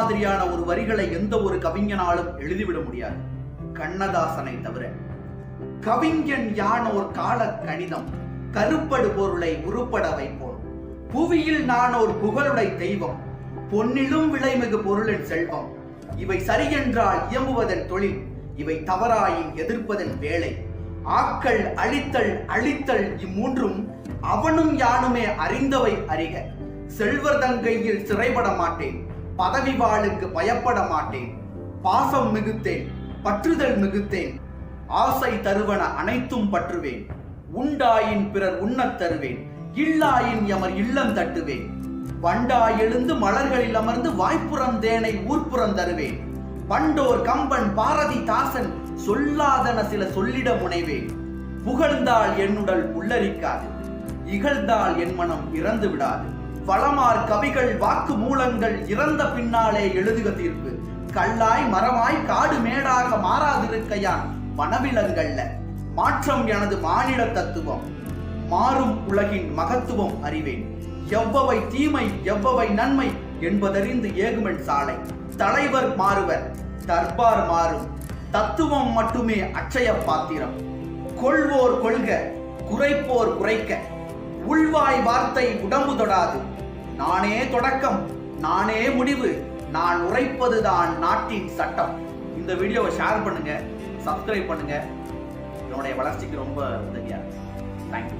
மாதிரியான ஒரு வரிகளை எந்த ஒரு கவிஞனாலும் எழுதிவிட முடியாது, கண்ணதாசனை தவிர. கவிஞன் யானோர் கால கணிதம், கருப்படு பொருளை உருப்பட வைப்போம். புவியில் நானோர் புகழுடை தெய்வம், பொன்னிலும் விலைமிகு பொருளின் செல்வம். இவை சரியென்றால் இயம்புவதன் தொழில், இவை தவறாயின் எதிர்ப்பதன் வேலை. ஆக்கல் அழித்தல் அழித்தல் இம்மூன்றும் அவனும் யானுமே அறிந்தவை அறிக. செல்வர் தங்கையில் சிறைபட மாட்டேன், பதவி வாளுக்கு பயப்பட மாட்டேன். பாசம் மிகுத்தேன், பற்றுதல் மிகுத்தேன், ஆசை தருவன அனைத்தும் பற்றுவேன். உண்டாயின் பிறர் உண்ணத் தருவேன், இல்லாயின் எமர் இல்லம் தட்டுவேன். வண்டாய் எழுந்து மலர்களில் அமர்ந்து வாய்ப்புறந்தேனை ஊர்ப்புறம் தருவேன். பண்டோர் கம்பன் பாரதி தாசன் சொல்லாதன சில சொல்லிட முனைவேன். புகழ்ந்தால் என்னுடல் உள்ளரிக்காது, இகழ்ந்தால் என் மனம் இறந்து விடாது. வளமார் கவிகள் வாக்கு மூலங்கள் இறந்த பின்னாலே எழுதுக தீர்ப்பு. கல்லாய் மரமாய் காடு மேடாக மாறாதிருக்கையான் வனவிலங்கல்ல. மாற்றம் எனது மானிட தத்துவம், மாறும் உலகின் மகத்துவம் அறிவேன். எவ்வவை தீமை எவ்வவை நன்மை என்பதறிந்து ஏகுமென் சாலை. தலைவர் மாறுவர், தர்பார் மாறும், தத்துவம் மட்டுமே அட்சய பாத்திரம். கொள்வோர் கொள்க, குறைப்போர் குறைக்க, உள்வாய் வார்த்தை உடம்பு தொடாது. நானே தொடக்கம், நானே முடிவு, நான் உரைப்பதுதான் நாட்டின் சட்டம். இந்த வீடியோவை ஷேர் பண்ணுங்க, சப்ஸ்கிரைப் பண்ணுங்க, என்னுடைய வளர்ச்சிக்கு ரொம்ப உதவியா இருக்கு. தேங்க்யூ.